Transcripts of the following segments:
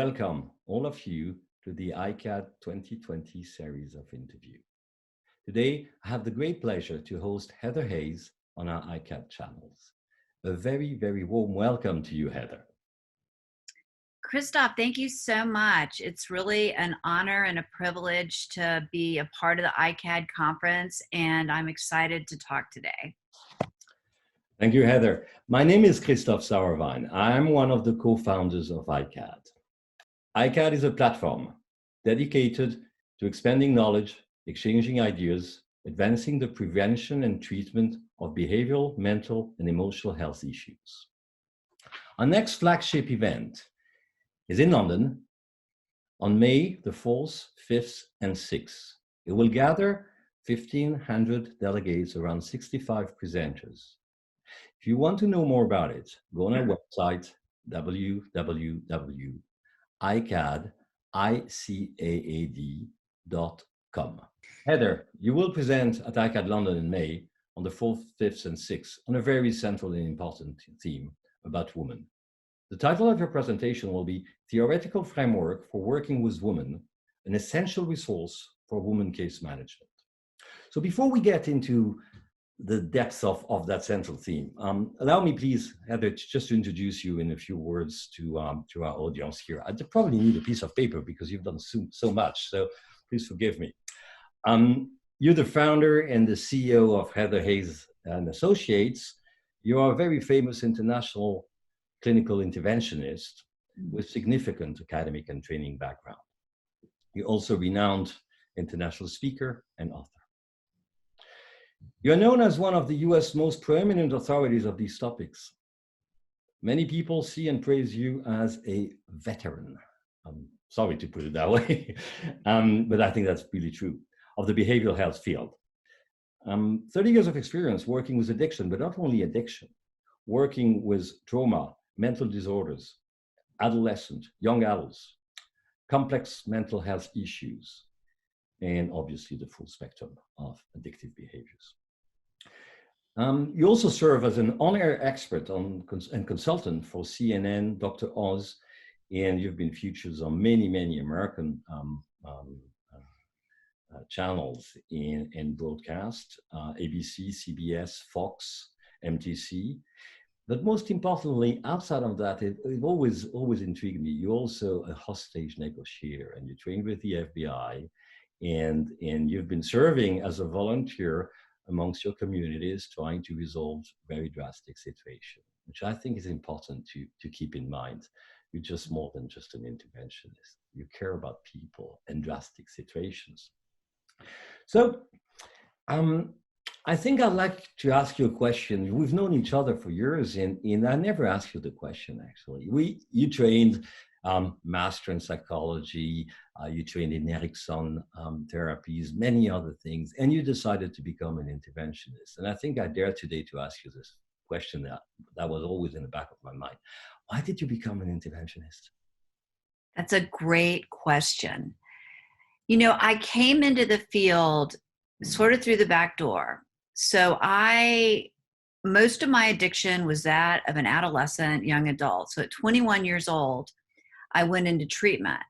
welcome all of you to the iCAAD 2020 series of interview. Today, I have the great pleasure to host Heather Hayes on our iCAAD channels. A very, very warm welcome to you, Heather. Christophe, thank you so much. It's really an honor and a privilege to be a part of the iCAAD conference, and I'm excited to talk today. Thank you, Heather. My name is Christophe Sauerwein. I'm one of the co-founders of iCAAD. iCAAD is a platform dedicated to expanding knowledge, exchanging ideas, advancing the prevention and treatment of behavioral, mental, and emotional health issues. Our next flagship event is in London on May the 4th, 5th, and 6th. It will gather 1,500 delegates, around 65 presenters. If you want to know more about it, go on our website, www.icaad.com. Heather, you will present at iCAAD London in May on the 4th, 5th, and 6th on a very central and important theme about women. The title of your presentation will be Theoretical Framework for Working with Women, an Essential Resource for Women Case Management. So before we get into the depth of that central theme, allow me please, Heather, just to introduce you in a few words to our audience here. I probably need a piece of paper because you've done so much, so please forgive me. You're the founder and the CEO of Heather Hayes and Associates. You are a very famous international clinical interventionist with significant academic and training background. You're also a renowned international speaker and author. You're known as one of the US most preeminent authorities of these topics. Many people see and praise you as a veteran. I'm sorry to put it that way, but I think that's really true, of the behavioral health field. 30 years of experience working with addiction, but not only addiction, working with trauma, mental disorders, adolescent, young adults, complex mental health issues, and obviously the full spectrum of addictive behaviors. You also serve as an on-air expert and consultant for CNN, Dr. Oz, and you've been featured on many American channels in broadcast, ABC, CBS, Fox, MTC. But most importantly, outside of that, it always intrigued me. You're also a hostage negotiator, and you trained with the FBI, and you've been serving as a volunteer amongst your communities, trying to resolve very drastic situations, which I think is important to keep in mind. You're just more than just an interventionist. You care about people and drastic situations. So I think I'd like to ask you a question. We've known each other for years, and I never asked you the question, actually. You trained master in psychology, you trained in Erickson therapies, many other things, and you decided to become an interventionist. And I think I dare today to ask you this question that was always in the back of my mind. Why did you become an interventionist? That's a great question. You know, I came into the field sort of through the back door. So most of my addiction was that of an adolescent, young adult. So at 21 years old, I went into treatment.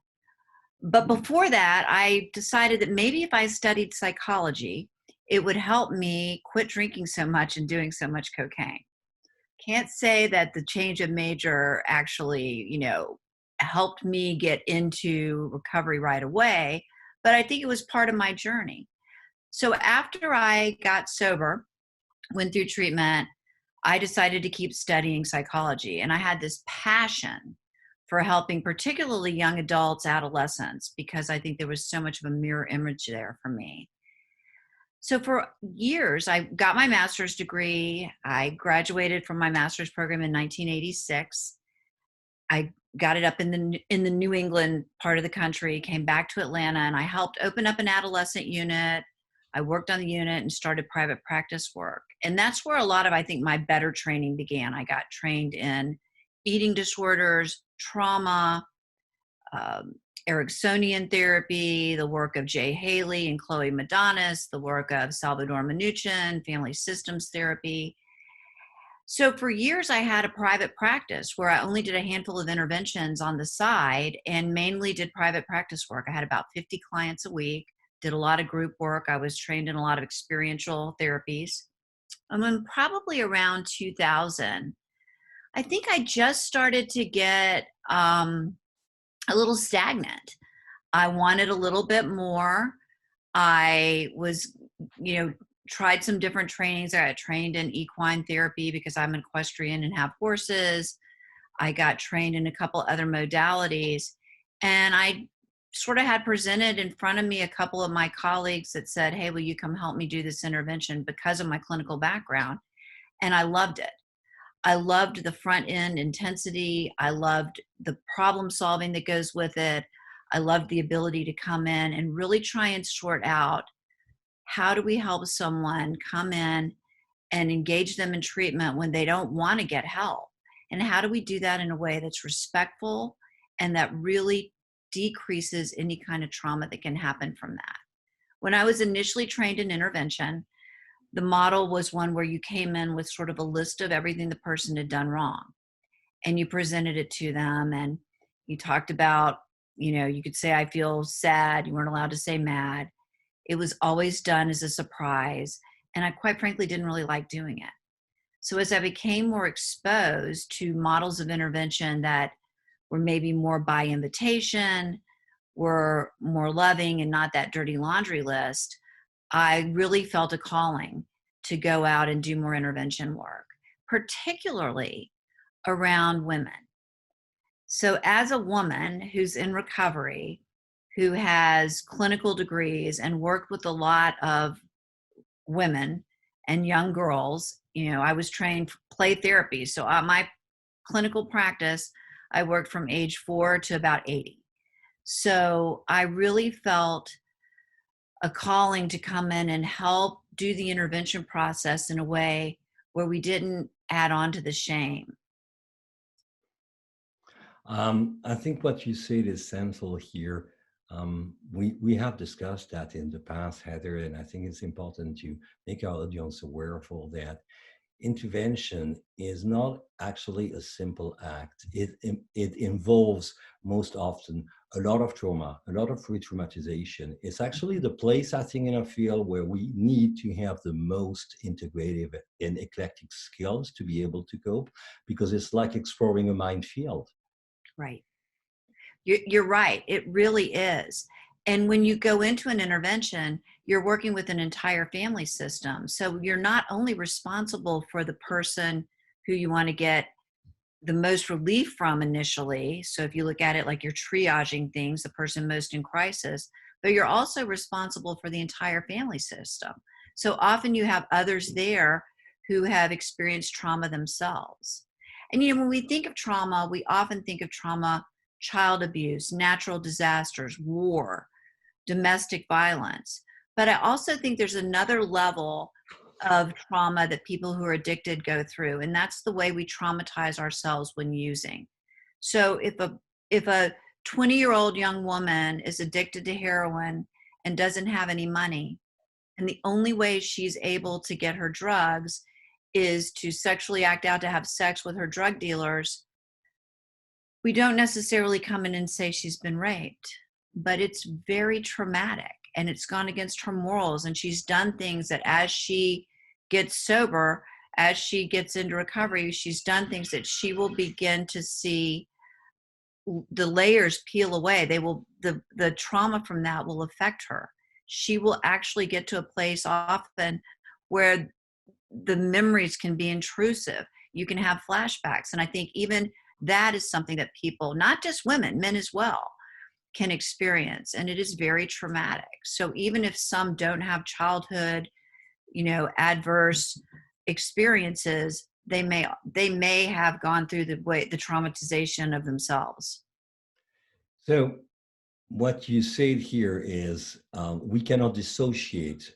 But before that, I decided that maybe if I studied psychology, it would help me quit drinking so much and doing so much cocaine. Can't say that the change of major actually, helped me get into recovery right away, but I think it was part of my journey. So after I got sober, went through treatment, I decided to keep studying psychology. And I had this passion for helping particularly young adults, adolescents, because I think there was so much of a mirror image there for me. So for years, I got my master's degree. I graduated from my master's program in 1986. I got it up in the New England part of the country, came back to Atlanta, and I helped open up an adolescent unit. I worked on the unit and started private practice work. And that's where a lot of, I think, my better training began. I got trained in eating disorders, trauma, Ericksonian therapy, the work of Jay Haley and Chloe Madonis, the work of Salvador Minuchin, family systems therapy. So for years, I had a private practice where I only did a handful of interventions on the side and mainly did private practice work. I had about 50 clients a week, did a lot of group work. I was trained in a lot of experiential therapies. And then probably around 2000, I think I just started to get a little stagnant. I wanted a little bit more. I was, you know, tried some different trainings. I got trained in equine therapy because I'm an equestrian and have horses. I got trained in a couple other modalities. And I sort of had presented in front of me a couple of my colleagues that said, hey, will you come help me do this intervention because of my clinical background? And I loved it. I loved the front end intensity. I loved the problem solving that goes with it. I loved the ability to come in and really try and sort out how do we help someone come in and engage them in treatment when they don't want to get help? And how do we do that in a way that's respectful and that really decreases any kind of trauma that can happen from that? When I was initially trained in intervention, the model was one where you came in with sort of a list of everything the person had done wrong and you presented it to them and you talked about, you could say, I feel sad. You weren't allowed to say mad. It was always done as a surprise. And I quite frankly didn't really like doing it. So as I became more exposed to models of intervention that were maybe more by invitation, were more loving and not that dirty laundry list, I really felt a calling to go out and do more intervention work, particularly around women. So as a woman who's in recovery, who has clinical degrees and worked with a lot of women and young girls, I was trained play therapy. So my clinical practice, I worked from age 4 to about 80. So I really felt a calling to come in and help do the intervention process in a way where we didn't add on to the shame. I think what you said is central here. We have discussed that in the past, Heather, and I think it's important to make our audience aware of all that. Intervention is not actually a simple act. It involves most often a lot of trauma, a lot of re-traumatization. It's actually the place, I think, in our field where we need to have the most integrative and eclectic skills to be able to cope, because it's like exploring a minefield. Right. You're right. It really is. And when you go into an intervention, you're working with an entire family system. So you're not only responsible for the person who you want to get the most relief from initially. So if you look at it like you're triaging things, the person most in crisis, but you're also responsible for the entire family system. So often you have others there who have experienced trauma themselves. And, when we think of trauma, we often think of trauma, child abuse, natural disasters, war, domestic violence. But I also think there's another level of trauma that people who are addicted go through, and that's the way we traumatize ourselves when using. So if a 20-year-old young woman is addicted to heroin and doesn't have any money, and the only way she's able to get her drugs is to sexually act out to have sex with her drug dealers, we don't necessarily come in and say she's been raped, but it's very traumatic and it's gone against her morals. And she's done things that as she gets sober, as she gets into recovery, she's done things that she will begin to see the layers peel away. The trauma from that will affect her. She will actually get to a place often where the memories can be intrusive. You can have flashbacks. And I think even that is something that people, not just women, men as well, can experience. And it is very traumatic. So even if some don't have childhood, adverse experiences, they may have gone through the traumatization of themselves. So what you said here is we cannot dissociate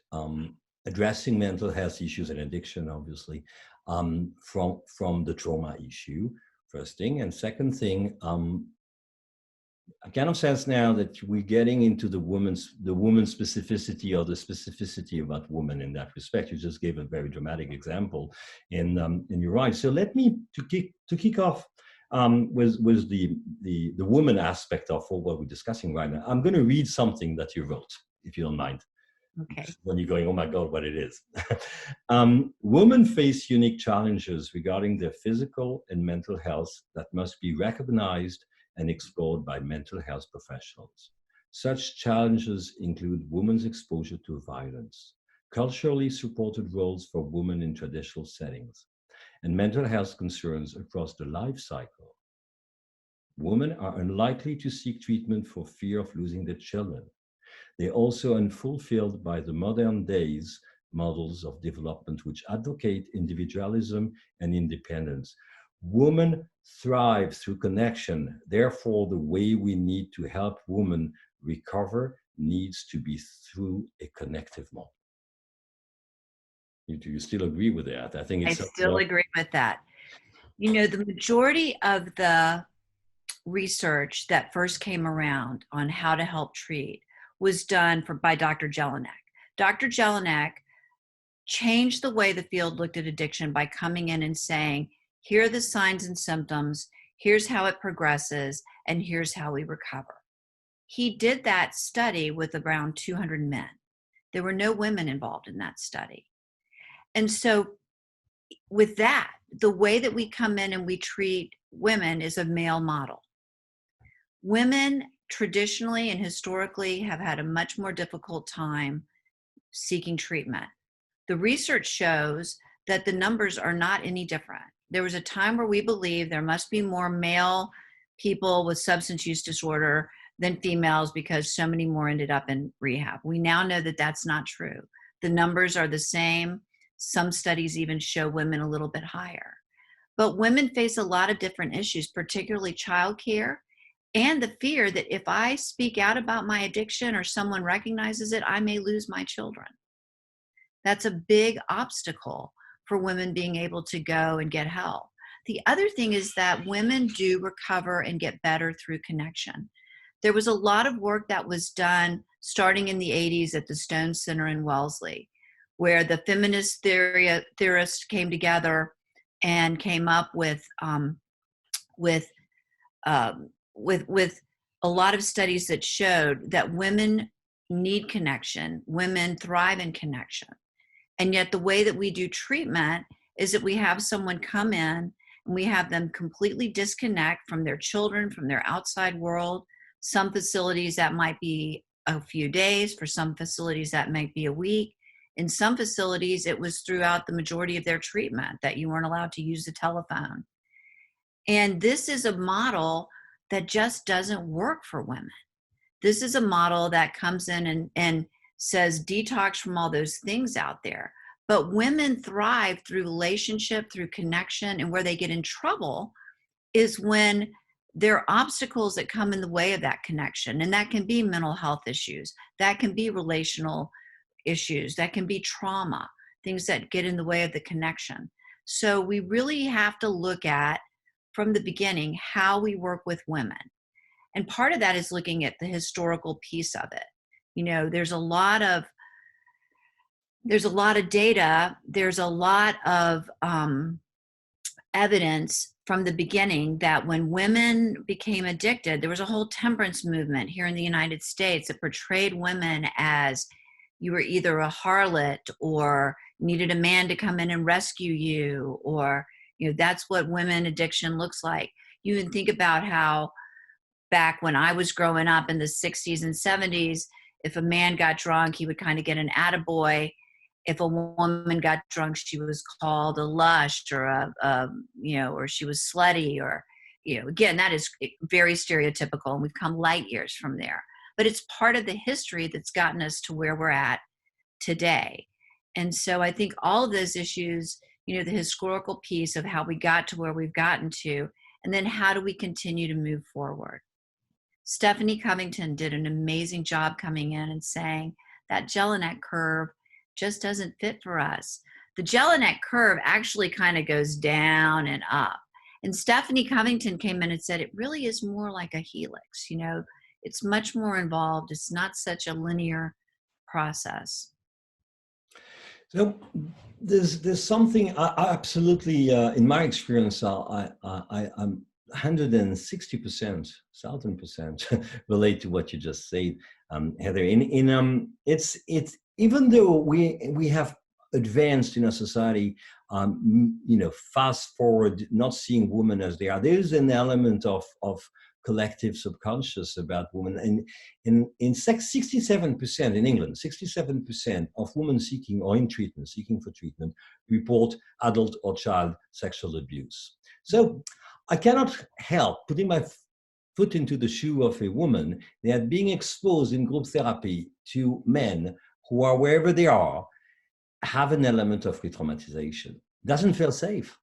addressing mental health issues and addiction, obviously, from the trauma issue, first thing. And second thing, I kind of sense now that we're getting into the woman's specificity, or the specificity about women in that respect. You just gave a very dramatic example, and you're right. So let me to kick off with the woman aspect of what we're discussing right now. I'm going to read something that you wrote, if you don't mind. Okay. When you're going, oh my God, what it is. Women face unique challenges regarding their physical and mental health that must be recognized and explored by mental health professionals. Such challenges include women's exposure to violence, culturally supported roles for women in traditional settings, and mental health concerns across the life cycle. Women are unlikely to seek treatment for fear of losing their children. They're also unfulfilled by the modern days models of development which advocate individualism and independence. Women thrive through connection. Therefore, the way we need to help women recover needs to be through a connective model. Do you still agree with that? I think I it's still agree with that. You know, the majority of the research that first came around on how to help treat was done by Dr. Jelinek. Dr. Jelinek changed the way the field looked at addiction by coming in and saying, here are the signs and symptoms, here's how it progresses, and here's how we recover. He did that study with around 200 men. There were no women involved in that study. And so with that, the way that we come in and we treat women is a male model. Women traditionally and historically have had a much more difficult time seeking treatment. The research shows that the numbers are not any different. There was a time where we believed there must be more male people with substance use disorder than females because so many more ended up in rehab. We now know that that's not true. The numbers are the same. Some studies even show women a little bit higher. But women face a lot of different issues, particularly childcare, and the fear that if I speak out about my addiction or someone recognizes it, I may lose my children. That's a big obstacle for women being able to go and get help. The other thing is that women do recover and get better through connection. There was a lot of work that was done starting in the 80s at the Stone Center in Wellesley, where the feminist theorists came together and came up with a lot of studies that showed that women need connection, women thrive in connection. And yet the way that we do treatment is that we have someone come in and we have them completely disconnect from their children, from their outside world. Some facilities that might be a few days, for some facilities that might be a week. In some facilities, it was throughout the majority of their treatment that you weren't allowed to use the telephone. And this is a model that just doesn't work for women. This is a model that comes in and says detox from all those things out there. But women thrive through relationship, through connection, and where they get in trouble is when there are obstacles that come in the way of that connection. And that can be mental health issues, that can be relational issues, that can be trauma, things that get in the way of the connection. So we really have to look at, from the beginning, how we work with women. And part of that is looking at the historical piece of it. You know, there's a lot of data, there's a lot of evidence from the beginning that when women became addicted, there was a whole temperance movement here in the United States that portrayed women as you were either a harlot or needed a man to come in and rescue you, or, you know, that's what women addiction looks like. You can think about how back when I was growing up in the 60s and 70s, if a man got drunk, he would kind of get an attaboy. If a woman got drunk, she was called a lush or or she was slutty, or, you know, again, that is very stereotypical, and we've come light years from there. But it's part of the history that's gotten us to where we're at today. And so I think all of those issues, you know, the historical piece of how we got to where we've gotten to, and then how do we continue to move forward? Stephanie Covington did an amazing job coming in and saying that Jelinek curve just doesn't fit for us. The Jelinek curve actually kind of goes down and up. And Stephanie Covington came in and said, it really is more like a helix, you know, it's much more involved. It's not such a linear process. So there's something I absolutely, in my experience, I'm 160%, 1000% relate to what you just said, Heather. It's even though we have advanced in a society, fast forward, not seeing women as they are. There's an element of collective subconscious about women, and in 67% in England, 67% of women seeking or in treatment, seeking for treatment, report adult or child sexual abuse. So I cannot help putting my foot into the shoe of a woman that being exposed in group therapy to men who are wherever they are, have an element of re-traumatization. Doesn't feel safe.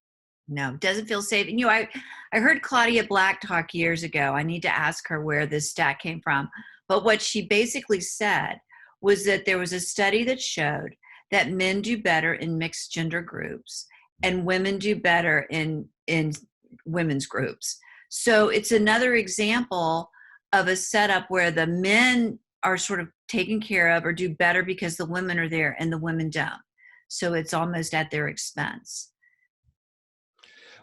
No, doesn't feel safe. And I heard Claudia Black talk years ago. I need to ask her where this stat came from. But what she basically said was that there was a study that showed that men do better in mixed gender groups and women do better in women's groups. So it's another example of a setup where the men are sort of taken care of or do better because the women are there and the women don't. So it's almost at their expense.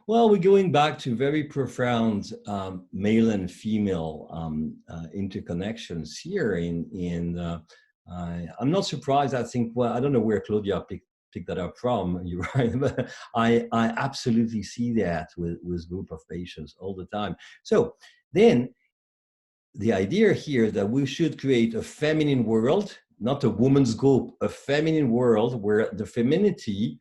Well, we're going back to very profound male and female interconnections here. I'm not surprised. I think, well, I don't know where Claudia picked that up from. You're right, but I absolutely see that with group of patients all the time. So then the idea here is that we should create a feminine world, not a woman's group, a feminine world where the femininity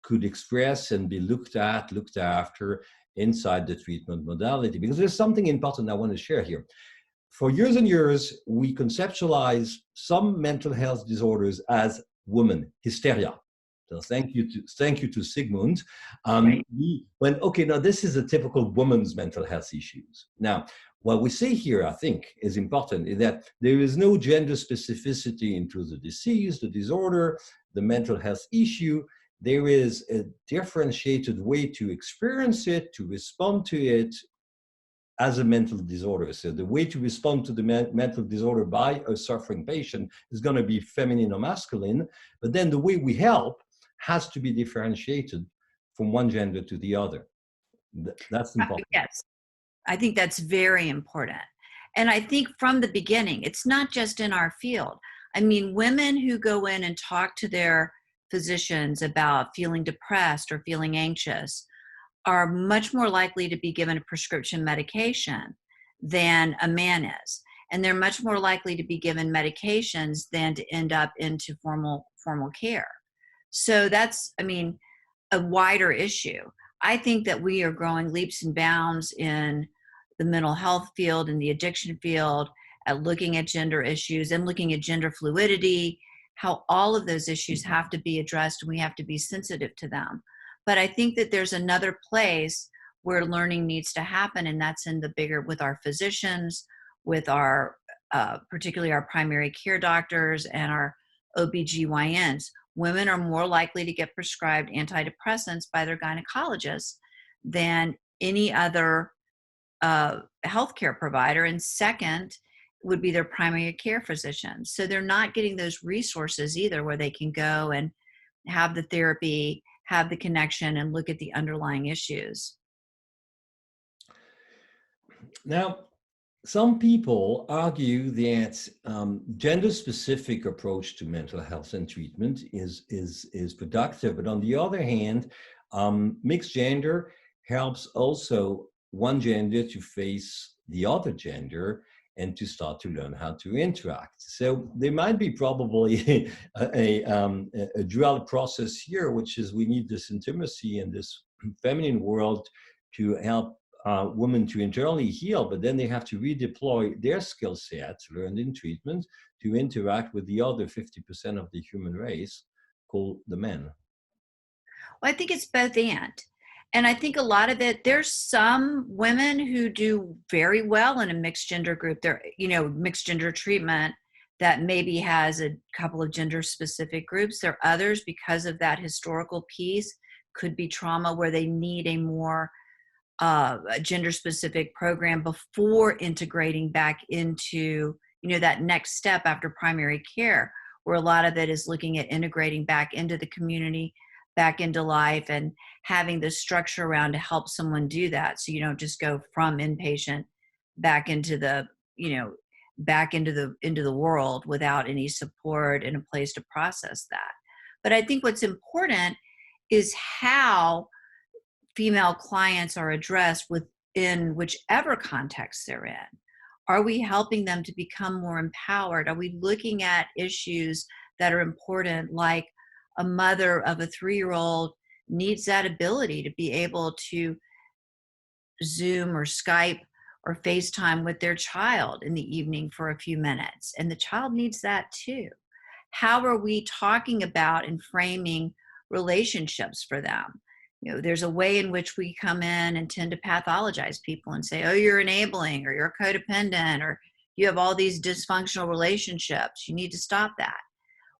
could express and be looked after inside the treatment modality. Because there's something important I want to share here. For years and years, we conceptualize some mental health disorders as woman hysteria. So thank you to Sigmund. Right. Now this is a typical woman's mental health issues. Now, what we say here, I think, is important, is that there is no gender specificity into the disease, the disorder, the mental health issue. There is a differentiated way to experience it, to respond to it as a mental disorder. So the way to respond to the mental disorder by a suffering patient is going to be feminine or masculine, but then the way we help has to be differentiated from one gender to the other. That's important. Yes. I think that's very important. And I think from the beginning, it's not just in our field. I mean, women who go in and talk to their physicians about feeling depressed or feeling anxious are much more likely to be given a prescription medication than a man is. And they're much more likely to be given medications than to end up into formal care. So that's, I mean, a wider issue. I think that we are growing leaps and bounds in the mental health field and the addiction field at looking at gender issues and looking at gender fluidity, how all of those issues have to be addressed and we have to be sensitive to them. But I think that there's another place where learning needs to happen, and that's in the bigger, with our physicians, with our, particularly our primary care doctors and our OBGYNs. Women are more likely to get prescribed antidepressants by their gynecologists than any other healthcare provider, and second would be their primary care physician. So they're not getting those resources either where they can go and have the therapy, have the connection, and look at the underlying issues. Now, some people argue that gender-specific approach to mental health and treatment is productive, but on the other hand, mixed gender helps also one gender to face the other gender and to start to learn how to interact. So there might be probably a dual process here, which is we need this intimacy and this feminine world to help women to internally heal, but then they have to redeploy their skill sets learned in treatment to interact with the other 50% of the human race called the men. Well, I think it's both and. And I think a lot of it, there's some women who do very well in a mixed gender group. They're, mixed gender treatment that maybe has a couple of gender specific groups. There are others, because of that historical piece, could be trauma where they need a more gender specific program before integrating back into, that next step after primary care, where a lot of it is looking at integrating back into the community, back into life, and having the structure around to help someone do that. So you don't just go from inpatient back into the, back into the world without any support and a place to process that. But I think what's important is how female clients are addressed within whichever context they're in. Are we helping them to become more empowered? Are we looking at issues that are important, like a mother of a 3-year-old needs that ability to be able to Zoom or Skype or FaceTime with their child in the evening for a few minutes, and the child needs that too. How are we talking about and framing relationships for them? There's a way in which we come in and tend to pathologize people and say, oh, you're enabling, or you're codependent, or you have all these dysfunctional relationships. You need to stop that.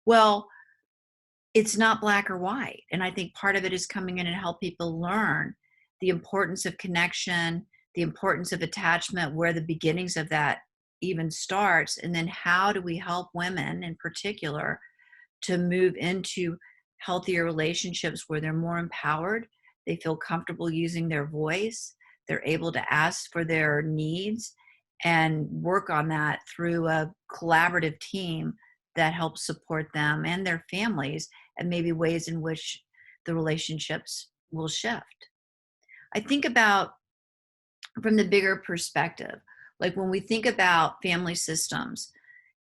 Well, it's not black or white. And I think part of it is coming in and help people learn the importance of connection, the importance of attachment, where the beginnings of that even starts. And then how do we help women in particular to move into healthier relationships where they're more empowered, they feel comfortable using their voice, they're able to ask for their needs and work on that through a collaborative team that helps support them and their families, and maybe ways in which the relationships will shift. I think about from the bigger perspective, like when we think about family systems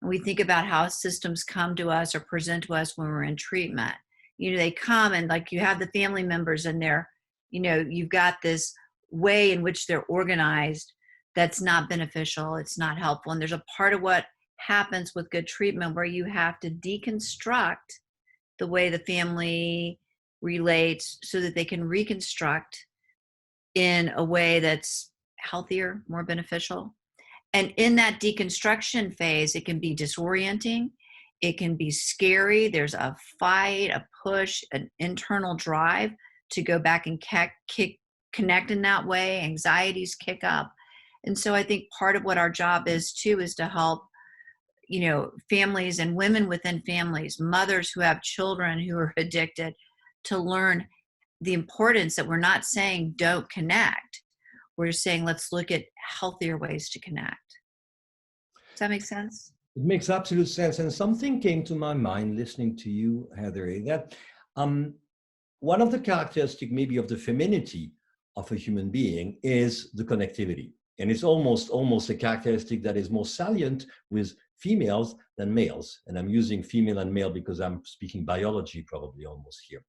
and we think about how systems come to us or present to us when we're in treatment, they come and like you have the family members and they're, you've got this way in which they're organized that's not beneficial, it's not helpful. And there's a part of what happens with good treatment where you have to deconstruct the way the family relates so that they can reconstruct in a way that's healthier, more beneficial. And in that deconstruction phase, it can be disorienting. It can be scary. There's a fight, a push, an internal drive to go back and connect in that way. Anxieties kick up. And so I think part of what our job is too is to help, families and women within families, mothers who have children who are addicted, to learn the importance that we're not saying don't connect. We're saying let's look at healthier ways to connect. Does that make sense? It makes absolute sense. And something came to my mind listening to you, Heather, that one of the characteristics maybe of the femininity of a human being is the connectivity. And it's almost a characteristic that is more salient with females than males. And I'm using female and male because I'm speaking biology probably almost here.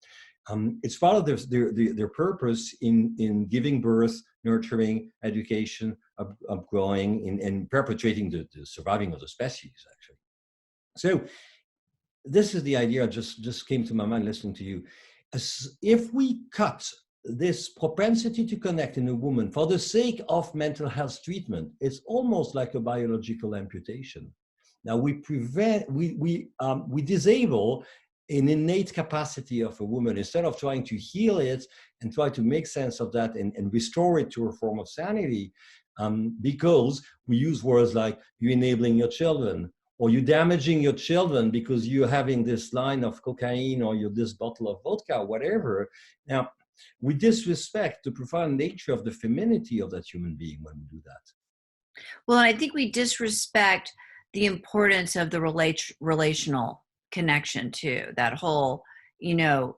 It's part of their purpose in giving birth, nurturing, education, upgrowing, and perpetuating the surviving of the species, actually. So this is the idea just came to my mind listening to you. If we cut this propensity to connect in a woman for the sake of mental health treatment, it's almost like a biological amputation. Now we disable an innate capacity of a woman instead of trying to heal it and try to make sense of that and restore it to a form of sanity, because we use words like you're enabling your children, or you're damaging your children because you're having this line of cocaine, or you're this bottle of vodka, whatever. Now, we disrespect the profound nature of the femininity of that human being when we do that. Well, I think we disrespect the importance of the relational connection too. That whole, in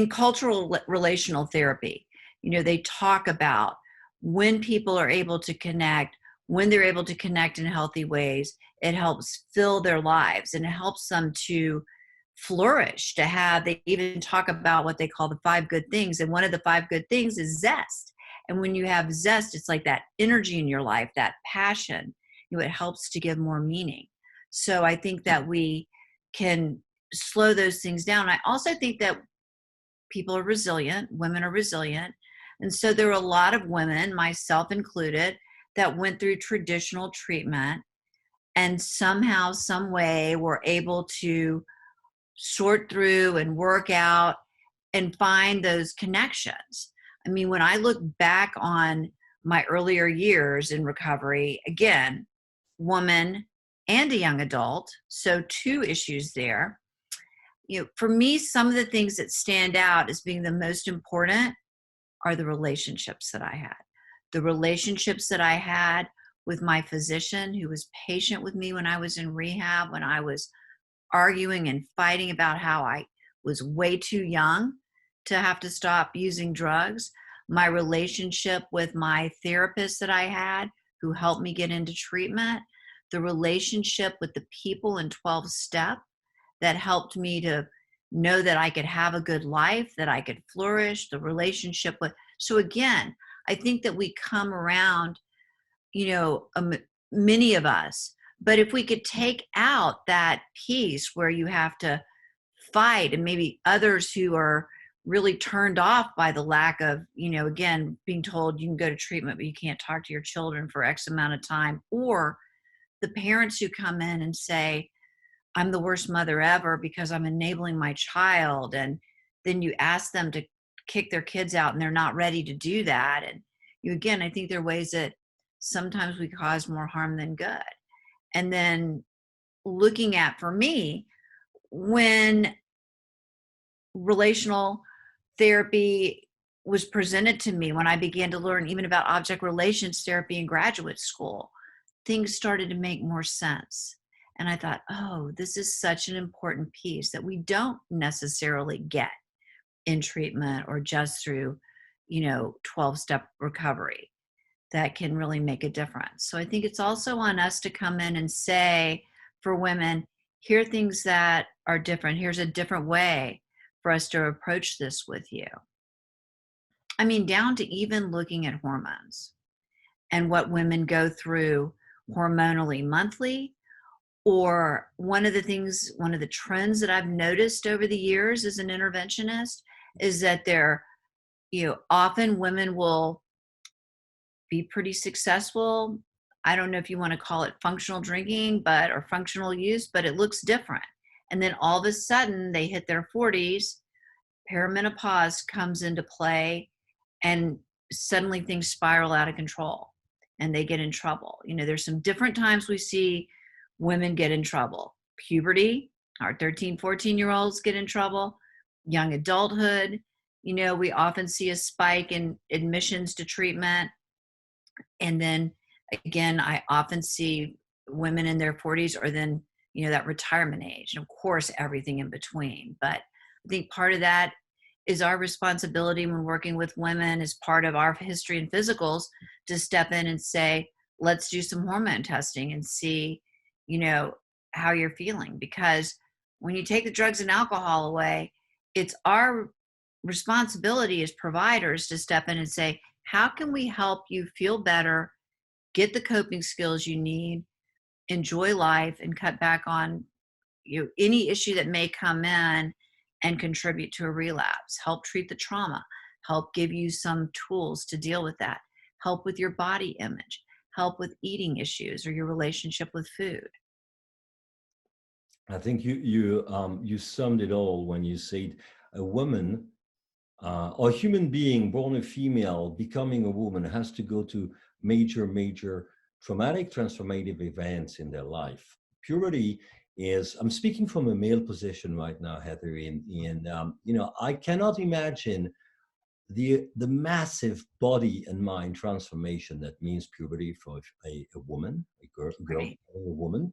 cultural relational therapy, they talk about when people are able to connect, when they're able to connect in healthy ways, it helps fill their lives and it helps them to flourish, they even talk about what they call the 5 good things. And one of the 5 good things is zest. And when you have zest, it's like that energy in your life, that passion, it helps to give more meaning. So I think that we can slow those things down. I also think that people are resilient, women are resilient. And so there are a lot of women, myself included, that went through traditional treatment and somehow, some way were able to sort through and work out and find those connections. I mean, when I look back on my earlier years in recovery, again, woman and a young adult, so two issues there. For me, some of the things that stand out as being the most important are the relationships that I had. The relationships that I had with my physician, who was patient with me when I was in rehab, when I was arguing and fighting about how I was way too young to have to stop using drugs. My relationship with my therapist that I had, who helped me get into treatment. The relationship with the people in 12-step that helped me to know that I could have a good life, that I could flourish. The relationship with, so again, I think that we come around, many of us, but if we could take out that piece where you have to fight, and maybe others who are really turned off by the lack of, again, being told you can go to treatment, but you can't talk to your children for X amount of time, or the parents who come in and say, I'm the worst mother ever because I'm enabling my child. And then you ask them to kick their kids out and they're not ready to do that. And again, I think there are ways that sometimes we cause more harm than good. And then looking at, for me, when relational therapy was presented to me, when I began to learn even about object relations therapy in graduate school, things started to make more sense. And I thought, oh, this is such an important piece that we don't necessarily get in treatment or just through, 12-step recovery that can really make a difference. So I think it's also on us to come in and say, for women, here are things that are different. Here's a different way for us to approach this with you. I mean, down to even looking at hormones and what women go through hormonally monthly. Or one of the trends that I've noticed over the years as an interventionist is that often women will be pretty successful. I don't know if you want to call it functional drinking, or functional use, but it looks different. And then all of a sudden they hit their 40s, perimenopause comes into play, and suddenly things spiral out of control and they get in trouble. There's some different times we see women get in trouble. Puberty, our 13, 14-year-olds get in trouble. Young adulthood, we often see a spike in admissions to treatment. And then again, I often see women in their 40s, or then, that retirement age. And of course, everything in between. But I think part of that is our responsibility when working with women, as part of our history and physicals, to step in and say, let's do some hormone testing and see, how you're feeling. Because when you take the drugs and alcohol away, it's our responsibility as providers to step in and say, how can we help you feel better, get the coping skills you need, enjoy life, and cut back on any issue that may come in and contribute to a relapse, help treat the trauma, help give you some tools to deal with that, help with your body image, help with eating issues or your relationship with food. I think you summed it all when you said a woman or a human being born a female becoming a woman has to go to major traumatic transformative events in their life. Puberty is, I'm speaking from a male position right now, Heather, I cannot imagine the massive body and mind transformation that means puberty for a woman, a girl, Right. a woman.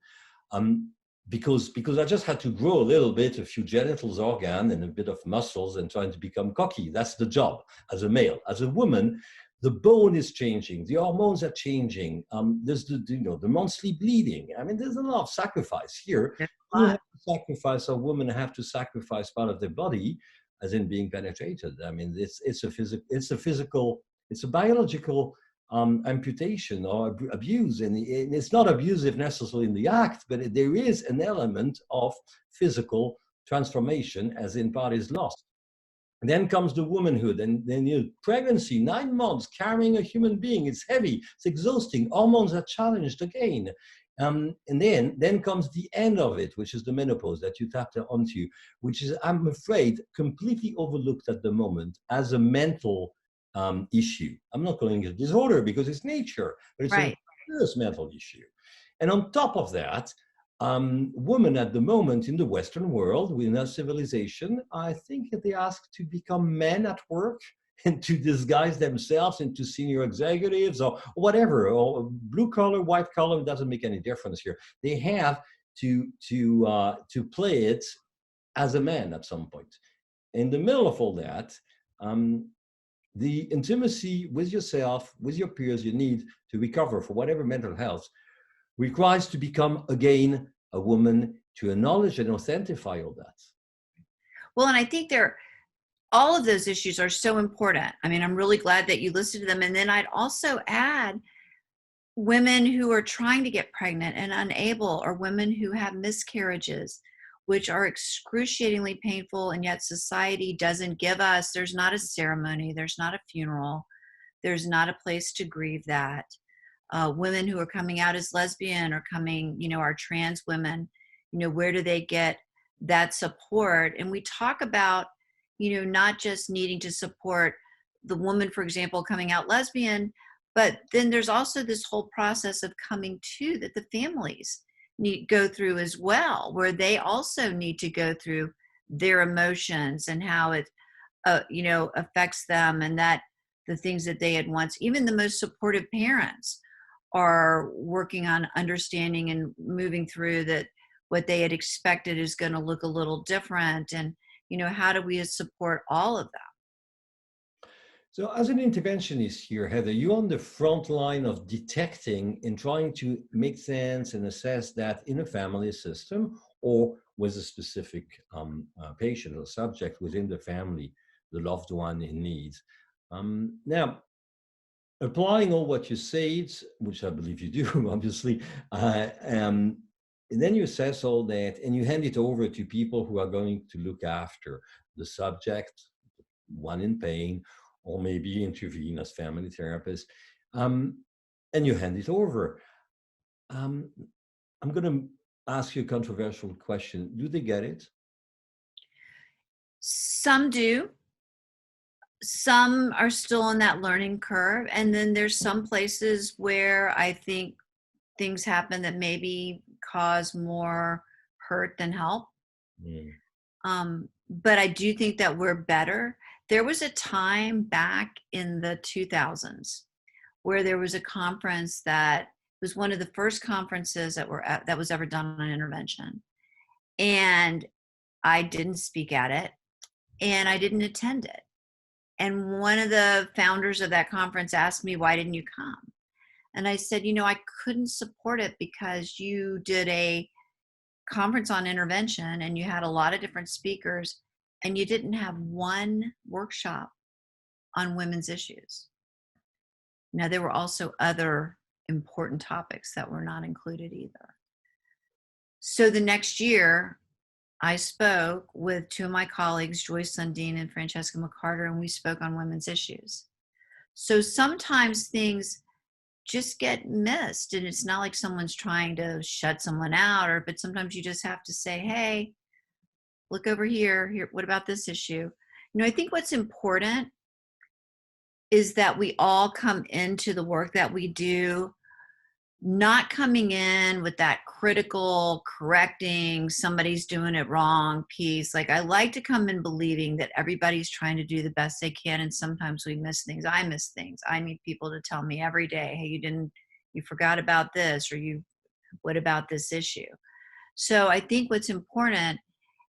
Because I just had to grow a little bit, a few genitals organ and a bit of muscles and trying to become cocky. That's the job as a male. As a woman, the bone is changing, the hormones are changing. There's the monthly bleeding. I mean, there's a lot of sacrifice here. You have to sacrifice, a woman have to sacrifice part of their body, as in being penetrated. I mean, it's a biological amputation or abuse, and it's not abusive necessarily in the act, but there is an element of physical transformation, as in part is lost. And then comes the womanhood, and then pregnancy, 9 months carrying a human being. It's heavy, it's exhausting. Hormones are challenged again. And then comes the end of it, which is the menopause that you tapped onto, which is, I'm afraid, completely overlooked at the moment as a mental issue. I'm not calling it a disorder because it's nature, but it's a Right. serious mental issue. And on top of that, women at the moment in the Western world, within our civilization, I think that they ask to become men at work and to disguise themselves into senior executives or whatever, or blue collar, white collar, it doesn't make any difference here. They have to play it as a man at some point. In the middle of all that, the intimacy with yourself, with your peers, you need to recover for whatever mental health requires to become again a woman, to acknowledge and authentify all that. Well, and I think all of those issues are so important. I mean, I'm really glad that you listed them. And then I'd also add women who are trying to get pregnant and unable, or women who have miscarriages, which are excruciatingly painful, and yet society doesn't give us, there's not a ceremony, there's not a funeral, there's not a place to grieve that. Women who are coming out as lesbian or coming, are trans women, where do they get that support? And we talk about, not just needing to support the woman, for example, coming out lesbian, but then there's also this whole process of coming to that the families need go through as well, where they also need to go through their emotions and how it, affects them, and that the things that they had once, even the most supportive parents are working on understanding and moving through that what they had expected is going to look a little different. And, how do we support all of that? So as an interventionist here, Heather, you're on the front line of detecting and trying to make sense and assess that in a family system or with a specific patient or subject within the family, the loved one in need. Now, applying all what you said, which I believe you do, obviously, and then you assess all that and you hand it over to people who are going to look after the subject, one in pain, or maybe intervene as family therapist, and you hand it over. I'm going to ask you a controversial question. Do they get it? Some do. Some are still on that learning curve. And then there's some places where I think things happen that maybe cause more hurt than help. Mm. But I do think that we're better. There was a time back in the 2000s where there was a conference that was one of the first conferences that was ever done on intervention. And I didn't speak at it and I didn't attend it. And one of the founders of that conference asked me, why didn't you come? And I said, I couldn't support it because you did a conference on intervention and you had a lot of different speakers and you didn't have one workshop on women's issues. Now, there were also other important topics that were not included either. So the next year, I spoke with two of my colleagues, Joyce Sundin and Francesca McCarter, and we spoke on women's issues. So sometimes things just get missed, and it's not like someone's trying to shut someone out, but sometimes you just have to say, hey, look over here, what about this issue? I think what's important is that we all come into the work that we do not coming in with that critical, correcting, somebody's doing it wrong piece. Like, I like to come in believing that everybody's trying to do the best they can. And sometimes we miss things. I miss things. I need people to tell me every day, hey, you forgot about this, or what about this issue? So I think what's important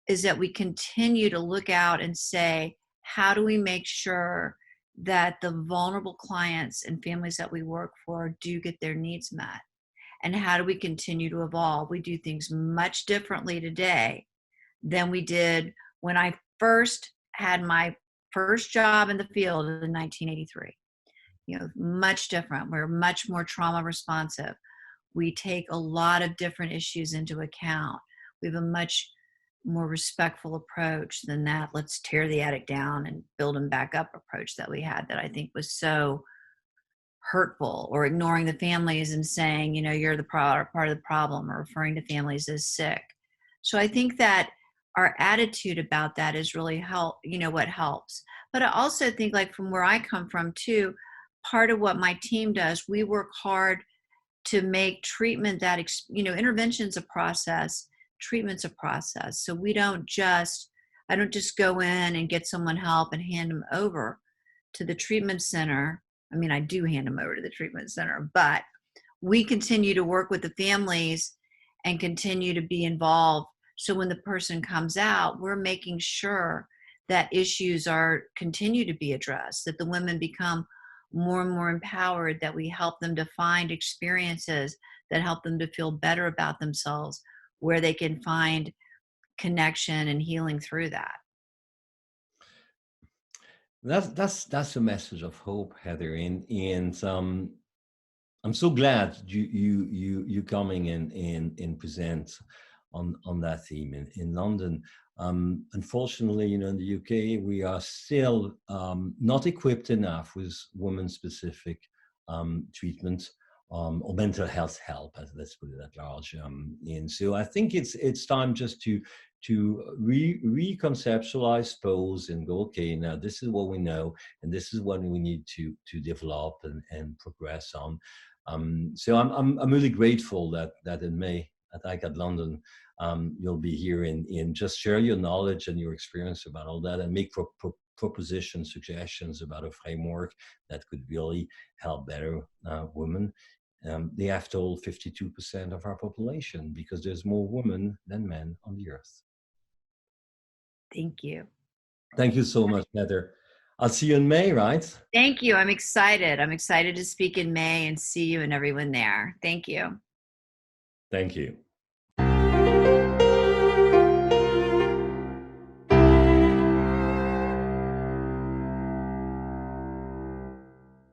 is that we continue to look out and say, how do we make sure that the vulnerable clients and families that we work for do get their needs met? And how do we continue to evolve? We do things much differently today than we did when I first had my first job in the field in 1983. Much different. We're much more trauma responsive. We take a lot of different issues into account. We have a much more respectful approach than that let's tear the attic down and build them back up approach that we had, that I think was so hurtful, or ignoring the families and saying, you know, you're the part of the problem, or referring to families as sick. So I think that our attitude about that is really what helps. But I also think, like, from where I come from too, part of what my team does, we work hard to make treatment that, intervention's a process, treatment's a process. So I don't just go in and get someone help and hand them over to the treatment center. I mean, I do hand them over to the treatment center, but we continue to work with the families and continue to be involved. So when the person comes out, we're making sure that issues continue to be addressed, that the women become more and more empowered, that we help them to find experiences that help them to feel better about themselves, where they can find connection and healing through that. That's a message of hope, Heather. And I'm so glad you coming and present on that theme in London. Unfortunately, in the UK, we are still not equipped enough with women-specific treatment or mental health help, let's put it at large. And so I think it's time just to reconceptualize, pose, and go, okay, now this is what we know, and this is what we need to develop and progress on. So I'm really grateful that in May at iCAAD London, you'll be here and just share your knowledge and your experience about all that, and make propositions, suggestions about a framework that could really help better women. They after all 52% of our population, because there's more women than men on the earth. Thank you. Thank you so much, Heather. I'll see you in May, right? Thank you. I'm excited. I'm excited to speak in May and see you and everyone there. Thank you. Thank you.